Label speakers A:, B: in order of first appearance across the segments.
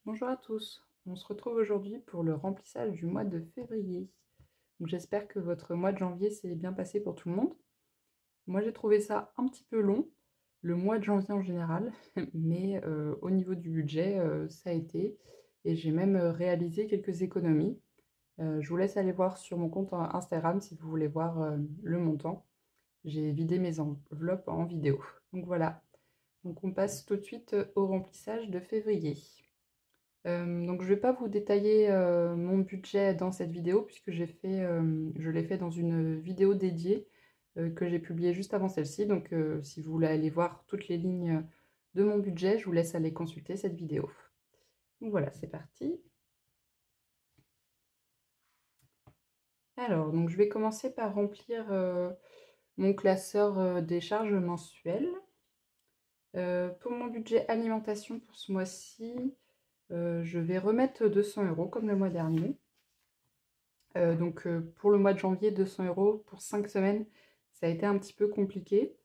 A: Bonjour à tous, on se retrouve aujourd'hui pour le remplissage du mois de février. Donc j'espère que votre mois de janvier s'est bien passé pour tout le monde. Moi j'ai trouvé ça un petit peu long, le mois de janvier en général, mais au niveau du budget ça a été et j'ai même réalisé quelques économies. Je vous laisse aller voir sur mon compte Instagram si vous voulez voir le montant. J'ai vidé mes enveloppes en vidéo. Donc voilà, donc on passe tout de suite au remplissage de février. Donc je ne vais pas vous détailler mon budget dans cette vidéo puisque je l'ai fait dans une vidéo dédiée que j'ai publiée juste avant celle-ci. Donc si vous voulez aller voir toutes les lignes de mon budget, je vous laisse aller consulter cette vidéo. Donc voilà, c'est parti. Alors, donc je vais commencer par remplir mon classeur des charges mensuelles. Pour mon budget alimentation pour ce mois-ci, je vais remettre 200 € comme le mois dernier. Pour le mois de janvier, 200 € pour 5 semaines, ça a été un petit peu compliqué.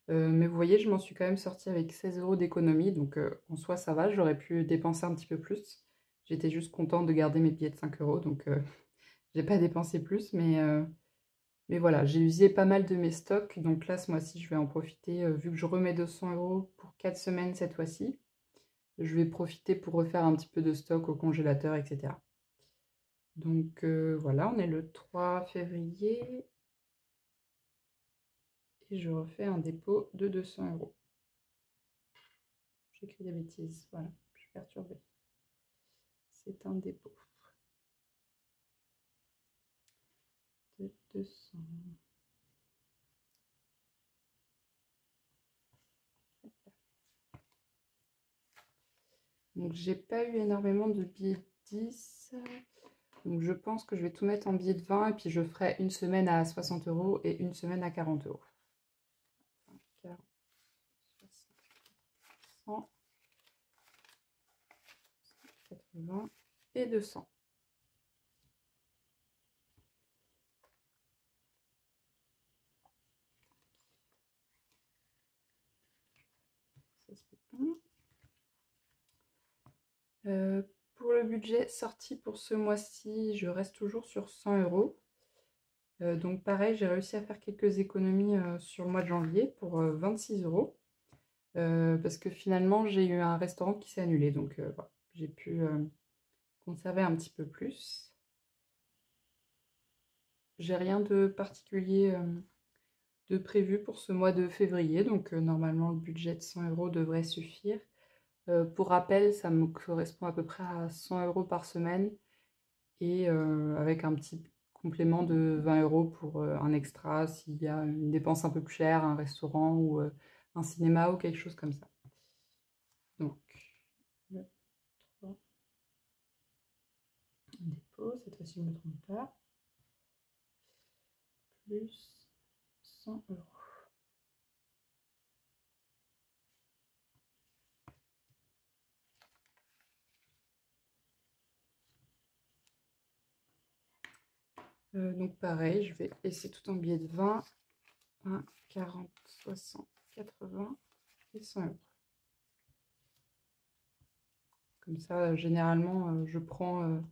A: Mais vous voyez, je m'en suis quand même sortie avec 16 € d'économie. Donc en soi, ça va, j'aurais pu dépenser un petit peu plus. J'étais juste contente de garder mes billets de 5 €. Donc j'ai pas dépensé plus. Mais voilà, j'ai usé pas mal de mes stocks. Donc là, ce mois-ci, je vais en profiter. Vu que je remets 200 € pour 4 semaines cette fois-ci, je vais profiter pour refaire un petit peu de stock au congélateur, etc. Donc voilà, on est le 3 février et je refais un dépôt de 200 €. J'écris des bêtises, voilà, je suis perturbée. C'est un dépôt de 200. Donc j'ai pas eu énormément de billets de 10. Donc je pense que je vais tout mettre en billets de 20 et puis je ferai une semaine à 60 € et une semaine à 40 €. 40, 60, 180 et 200. Ça se fait pas. Pour le budget sorti pour ce mois-ci, je reste toujours sur 100 €. Donc pareil, j'ai réussi à faire quelques économies sur le mois de janvier pour 26 €. Parce que finalement, j'ai eu un restaurant qui s'est annulé. Donc voilà, j'ai pu conserver un petit peu plus. J'ai rien de particulier de prévu pour ce mois de février. Donc normalement, le budget de 100 € devrait suffire. Pour rappel, ça me correspond à peu près à 100 € par semaine. Et avec un petit complément de 20 € pour un extra s'il y a une dépense un peu plus chère, un restaurant ou un cinéma ou quelque chose comme ça. Donc, le 3 dépôt, cette fois-ci je ne me trompe pas, plus 100 €. Donc pareil, je vais laisser tout en billets de 20, 1, 40, 60, 80 et 100 €. Comme ça, généralement, je prends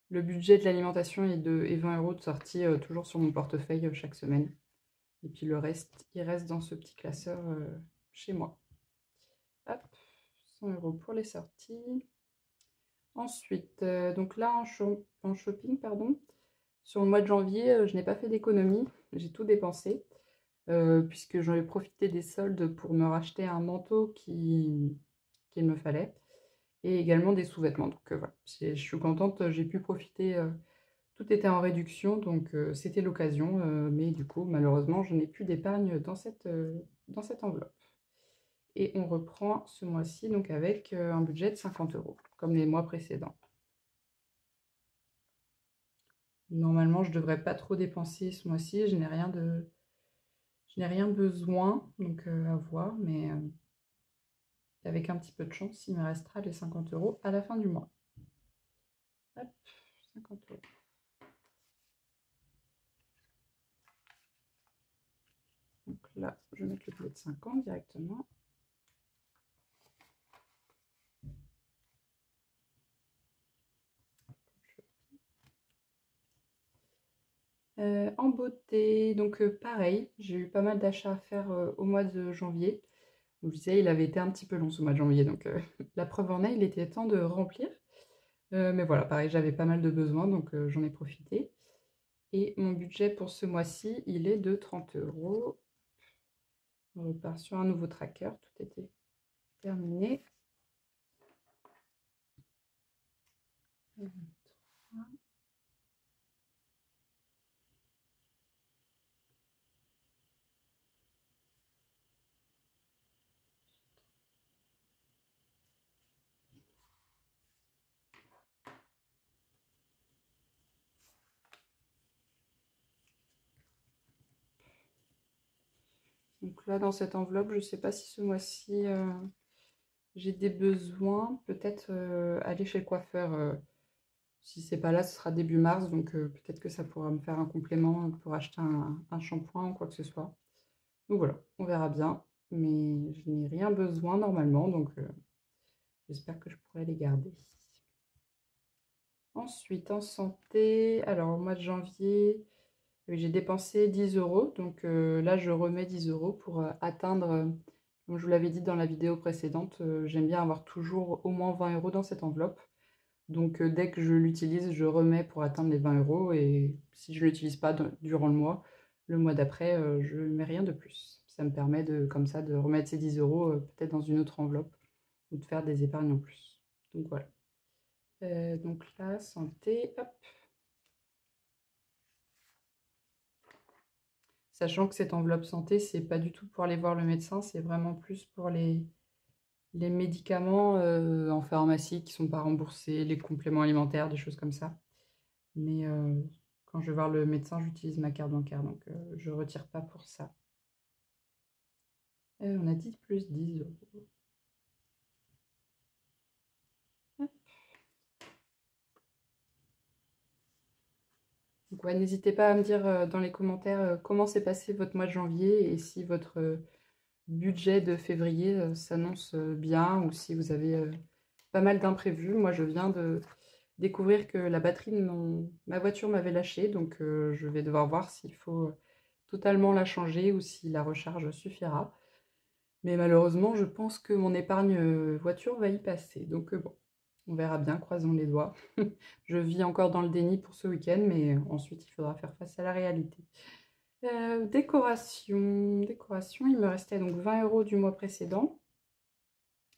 A: le budget de l'alimentation et 20 € de sortie toujours sur mon portefeuille chaque semaine. Et puis le reste, il reste dans ce petit classeur chez moi. Hop, 100 € pour les sorties. Ensuite, donc là en shopping, pardon, sur le mois de janvier, je n'ai pas fait d'économie, j'ai tout dépensé. Puisque j'en ai profité des soldes pour me racheter un manteau qu'il me fallait. Et également des sous-vêtements. Donc voilà, je suis contente, j'ai pu profiter. Tout était en réduction, donc c'était l'occasion. Mais du coup, malheureusement, je n'ai plus d'épargne dans cette enveloppe. Et on reprend ce mois-ci donc avec un budget de 50 €, comme les mois précédents. Normalement, je ne devrais pas trop dépenser ce mois-ci. Je n'ai rien besoin, donc à voir. Mais avec un petit peu de chance, il me restera les 50 € à la fin du mois. Hop, 50 €. Donc là, je vais mettre le billet de 50 directement. En beauté, donc pareil, j'ai eu pas mal d'achats à faire au mois de janvier. Vous disais, il avait été un petit peu long ce mois de janvier, donc la preuve en est, il était temps de remplir. Mais voilà, pareil, j'avais pas mal de besoins, donc j'en ai profité. Et mon budget pour ce mois-ci, il est de 30 euros. On repart sur un nouveau tracker, tout était terminé. Donc là, dans cette enveloppe, je ne sais pas si ce mois-ci, j'ai des besoins. Peut-être aller chez le coiffeur. Si c'est pas là, ce sera début mars. Donc peut-être que ça pourra me faire un complément pour acheter un shampoing ou quoi que ce soit. Donc voilà, on verra bien. Mais je n'ai rien besoin normalement. Donc j'espère que je pourrai les garder. Ensuite, en santé, alors au mois de janvier, j'ai dépensé 10 euros. Donc là, je remets 10 euros pour atteindre, comme je vous l'avais dit dans la vidéo précédente, j'aime bien avoir toujours au moins 20 euros dans cette enveloppe. Donc dès que je l'utilise, je remets pour atteindre les 20 euros. Et si je ne l'utilise pas durant le mois d'après, je ne mets rien de plus. Ça me permet comme ça de remettre ces 10 euros peut-être dans une autre enveloppe ou de faire des épargnes en plus. Donc voilà. Donc là, santé, hop. Sachant que cette enveloppe santé, c'est pas du tout pour aller voir le médecin, c'est vraiment plus pour les médicaments en pharmacie qui sont pas remboursés, les compléments alimentaires, des choses comme ça. Mais quand je vais voir le médecin, j'utilise ma carte bancaire, donc je retire pas pour ça. On a dit plus 10 euros. Donc ouais, n'hésitez pas à me dire dans les commentaires comment s'est passé votre mois de janvier et si votre budget de février s'annonce bien ou si vous avez pas mal d'imprévus. Moi, je viens de découvrir que la batterie de ma voiture m'avait lâché, donc je vais devoir voir s'il faut totalement la changer ou si la recharge suffira. Mais malheureusement, je pense que mon épargne voiture va y passer. Donc bon, on verra bien, croisons les doigts. Je vis encore dans le déni pour ce week-end, mais ensuite il faudra faire face à la réalité. Décoration, il me restait donc 20 euros du mois précédent.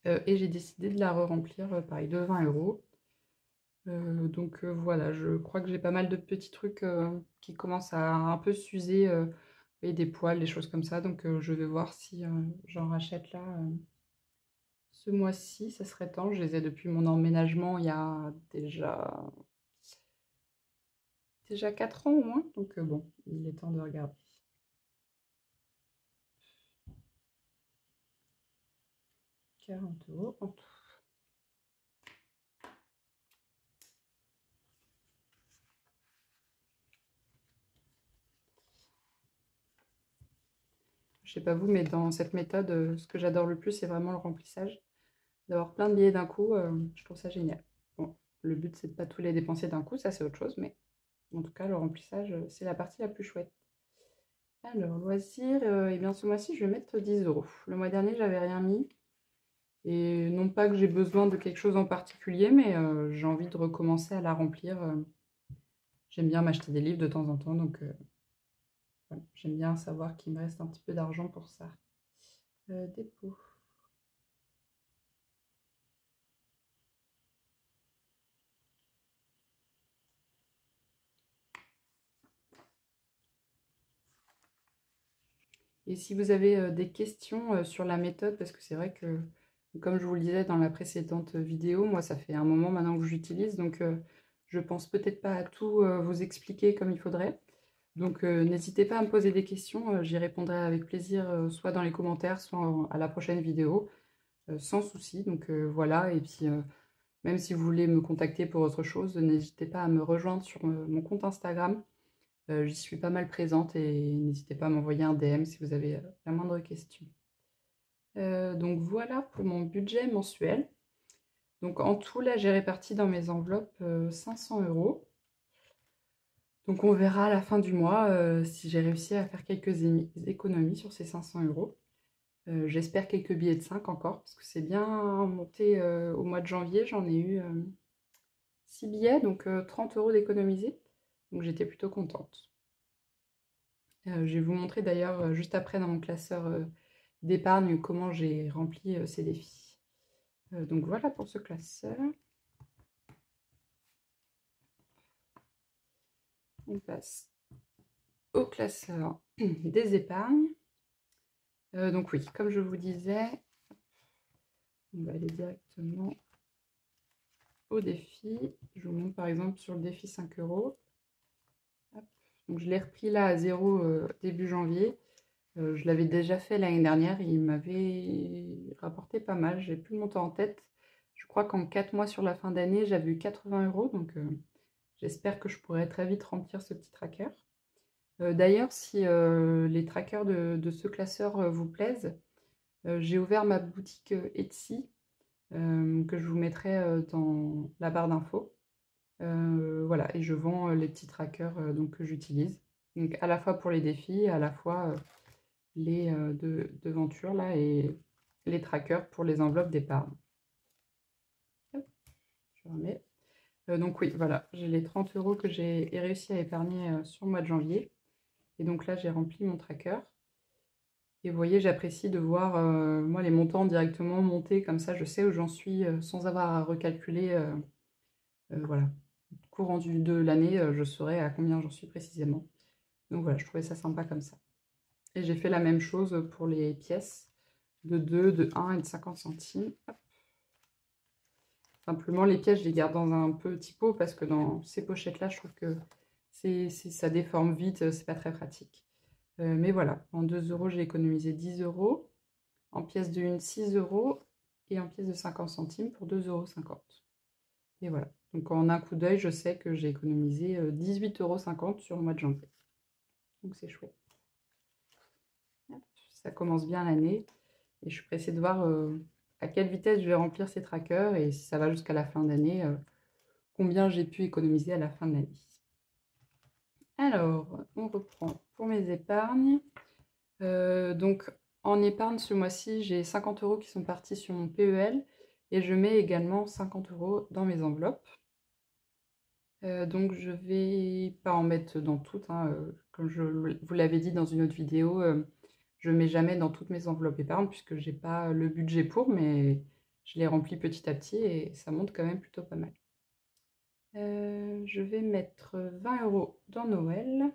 A: Et j'ai décidé de la re-remplir, pareil, de 20 euros. Donc voilà, je crois que j'ai pas mal de petits trucs qui commencent à un peu s'user, et des poils, des choses comme ça. Donc je vais voir si j'en rachète là ce mois-ci. Ça serait temps. Je les ai depuis mon emménagement il y a déjà 4 ans au moins. Donc bon, il est temps de regarder. 40 euros en tout. Je sais pas vous, mais dans cette méthode, ce que j'adore le plus, c'est vraiment le remplissage. D'avoir plein de billets d'un coup, je trouve ça génial. Bon, le but, c'est de pas tous les dépenser d'un coup, ça c'est autre chose, mais en tout cas, le remplissage, c'est la partie la plus chouette. Alors, loisirs, et bien ce mois-ci, je vais mettre 10 euros. Le mois dernier, j'avais rien mis. Et non pas que j'ai besoin de quelque chose en particulier, mais j'ai envie de recommencer à la remplir. J'aime bien m'acheter des livres de temps en temps, donc voilà, j'aime bien savoir qu'il me reste un petit peu d'argent pour ça. Dépôt. Et si vous avez des questions sur la méthode, parce que c'est vrai que, comme je vous le disais dans la précédente vidéo, moi ça fait un moment maintenant que j'utilise, donc je pense peut-être pas à tout vous expliquer comme il faudrait. Donc n'hésitez pas à me poser des questions, j'y répondrai avec plaisir, soit dans les commentaires, soit à la prochaine vidéo, sans souci. Donc voilà, et puis même si vous voulez me contacter pour autre chose, n'hésitez pas à me rejoindre sur mon compte Instagram. J'y suis pas mal présente et n'hésitez pas à m'envoyer un DM si vous avez la moindre question. Donc voilà pour mon budget mensuel. Donc en tout, là, j'ai réparti dans mes enveloppes 500 euros. Donc on verra à la fin du mois si j'ai réussi à faire quelques économies sur ces 500 euros. J'espère quelques billets de 5 encore, parce que c'est bien monté au mois de janvier. J'en ai eu 6 billets, donc 30 euros d'économisés. Donc j'étais plutôt contente. Je vais vous montrer d'ailleurs juste après dans mon classeur d'épargne comment j'ai rempli ces défis. Donc voilà pour ce classeur. On passe au classeur des épargnes. Donc oui, comme je vous disais, on va aller directement au défi. Je vous montre par exemple sur le défi 5 euros. Hop. Donc je l'ai repris là à 0 début janvier. Je l'avais déjà fait l'année dernière, il m'avait rapporté pas mal, j'ai plus le montant en tête. Je crois qu'en 4 mois sur la fin d'année, j'avais eu 80 euros, donc j'espère que je pourrai très vite remplir ce petit tracker. D'ailleurs, si les trackers de ce classeur vous plaisent, j'ai ouvert ma boutique Etsy, que je vous mettrai dans la barre d'infos. Voilà, et je vends les petits trackers donc, que j'utilise. Donc à la fois pour les défis, à la fois les devantures là et les trackers pour les enveloppes d'épargne. Je remets. Donc oui, voilà, j'ai les 30 euros que j'ai réussi à épargner sur le mois de janvier. Et donc là, j'ai rempli mon tracker. Et vous voyez, j'apprécie de voir moi les montants directement monter comme ça. Je sais où j'en suis sans avoir à recalculer. Voilà, courant de l'année, je saurai à combien j'en suis précisément. Donc voilà, je trouvais ça sympa comme ça. Et j'ai fait la même chose pour les pièces de 2, de 1 et de 50 centimes. Hop. Simplement, les pièces, je les garde dans un petit pot parce que dans ces pochettes-là, je trouve que ça déforme vite, c'est pas très pratique. Mais voilà, en 2 euros, j'ai économisé 10 euros. En pièces de 1, 6 euros. Et en pièces de 50 centimes pour 2,50 euros. Et voilà. Donc en un coup d'œil, je sais que j'ai économisé 18,50 € sur le mois de janvier. Donc c'est chouette. Ça commence bien l'année. Et je suis pressée de voir à quelle vitesse je vais remplir ces trackers et si ça va jusqu'à la fin d'année, combien j'ai pu économiser à la fin de l'année. Alors, on reprend pour mes épargnes. Donc, en épargne, ce mois-ci, j'ai 50 euros qui sont partis sur mon PEL et je mets également 50 euros dans mes enveloppes. Donc, je vais pas en mettre dans toutes, hein, comme je vous l'avais dit dans une autre vidéo, je mets jamais dans toutes mes enveloppes épargne puisque j'ai pas le budget pour, mais je les remplis petit à petit et ça monte quand même plutôt pas mal. Je vais mettre 20 euros dans Noël,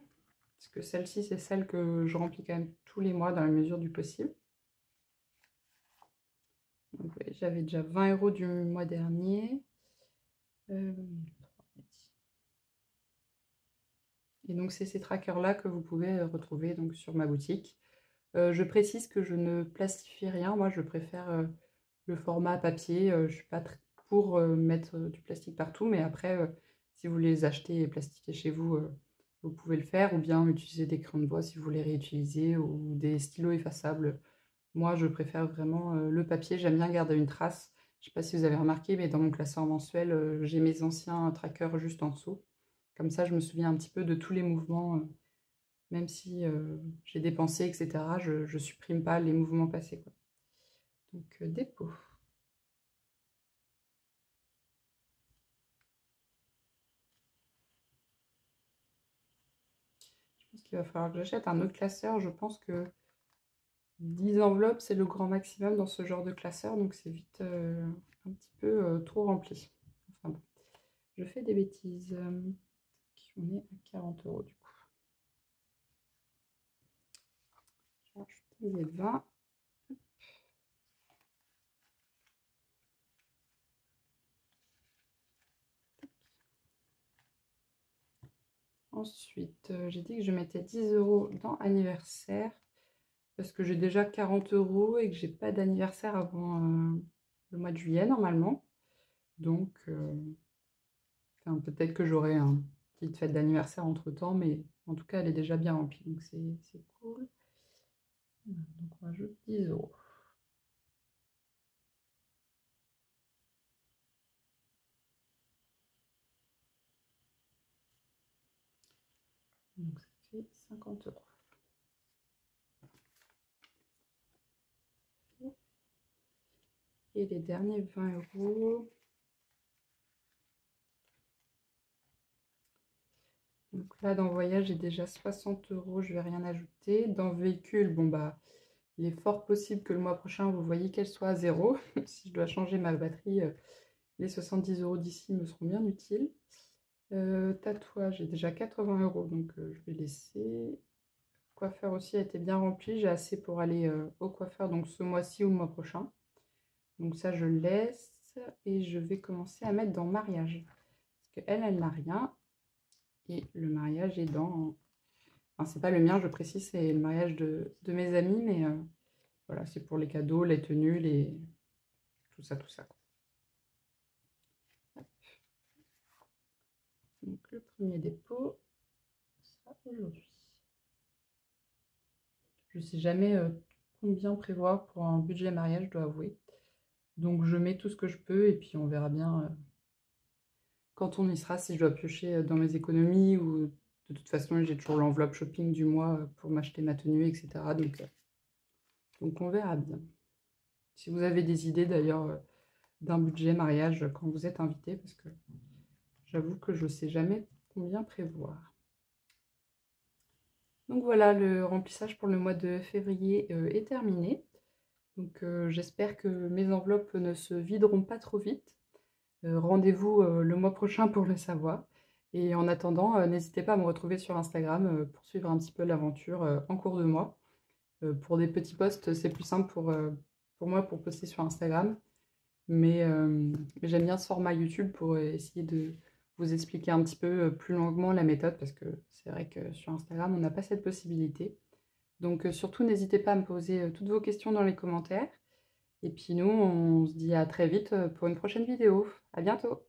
A: parce que celle-ci, c'est celle que je remplis quand même tous les mois dans la mesure du possible. Donc, ouais, j'avais déjà 20 euros du mois dernier. Et donc, c'est ces trackers-là que vous pouvez retrouver donc, sur ma boutique. Je précise que je ne plastifie rien. Moi, je préfère le format papier. Je ne suis pas pour mettre du plastique partout. Mais après, si vous les achetez et plastifiez chez vous, vous pouvez le faire. Ou bien utiliser des crayons de bois si vous voulez réutiliser. Ou des stylos effaçables. Moi, je préfère vraiment le papier. J'aime bien garder une trace. Je ne sais pas si vous avez remarqué, mais dans mon classeur mensuel, j'ai mes anciens trackers juste en dessous. Comme ça, je me souviens un petit peu de tous les mouvements. Même si j'ai dépensé, etc., je supprime pas les mouvements passés, quoi. Donc, dépôt. Je pense qu'il va falloir que j'achète un autre classeur. Je pense que 10 enveloppes, c'est le grand maximum dans ce genre de classeur. Donc, c'est vite un petit peu trop rempli. Enfin bon, je fais des bêtises. On est à 40 euros du coup. Je vais rajouter un billet de 20. Ensuite, j'ai dit que je mettais 10 euros dans anniversaire parce que j'ai déjà 40 euros et que j'ai pas d'anniversaire avant le mois de juillet normalement. Donc, enfin, peut-être que j'aurai une petite fête d'anniversaire entre temps, mais en tout cas, elle est déjà bien remplie. Donc, c'est cool. Voilà, donc, on rajoute 10 euros. Donc ça fait 50 €. Et les derniers 20 €. Donc là, dans voyage, j'ai déjà 60 €, je vais rien ajouter. Dans véhicule, bon bah, il est fort possible que le mois prochain, vous voyez qu'elle soit à 0. Si je dois changer ma batterie, les 70 € d'ici me seront bien utiles. Tatouage, j'ai déjà 80 €, donc je vais laisser. Coiffeur aussi a été bien rempli, j'ai assez pour aller au coiffeur, donc ce mois-ci ou le mois prochain. Donc ça, je laisse et je vais commencer à mettre dans mariage. Parce qu'elle, elle n'a rien. Et le mariage est dans... Enfin, c'est pas le mien, je précise, c'est le mariage de mes amis, mais voilà, c'est pour les cadeaux, les tenues, tout ça, tout ça. Hop. Donc le premier dépôt sera aujourd'hui. Je sais jamais combien prévoir pour un budget mariage, je dois avouer. Donc je mets tout ce que je peux et puis on verra bien quand on y sera, si je dois piocher dans mes économies ou de toute façon j'ai toujours l'enveloppe shopping du mois pour m'acheter ma tenue, etc. Donc on verra bien. Si vous avez des idées d'ailleurs d'un budget mariage quand vous êtes invité, parce que j'avoue que je ne sais jamais combien prévoir. Donc voilà, le remplissage pour le mois de février est terminé. Donc j'espère que mes enveloppes ne se videront pas trop vite. Rendez-vous le mois prochain pour le savoir. Et en attendant, n'hésitez pas à me retrouver sur Instagram pour suivre un petit peu l'aventure en cours de mois. Pour des petits posts, c'est plus simple pour moi pour poster sur Instagram. Mais j'aime bien ce format YouTube pour essayer de vous expliquer un petit peu plus longuement la méthode parce que c'est vrai que sur Instagram, on n'a pas cette possibilité. Donc surtout, n'hésitez pas à me poser toutes vos questions dans les commentaires. Et puis nous, on se dit à très vite pour une prochaine vidéo. À bientôt!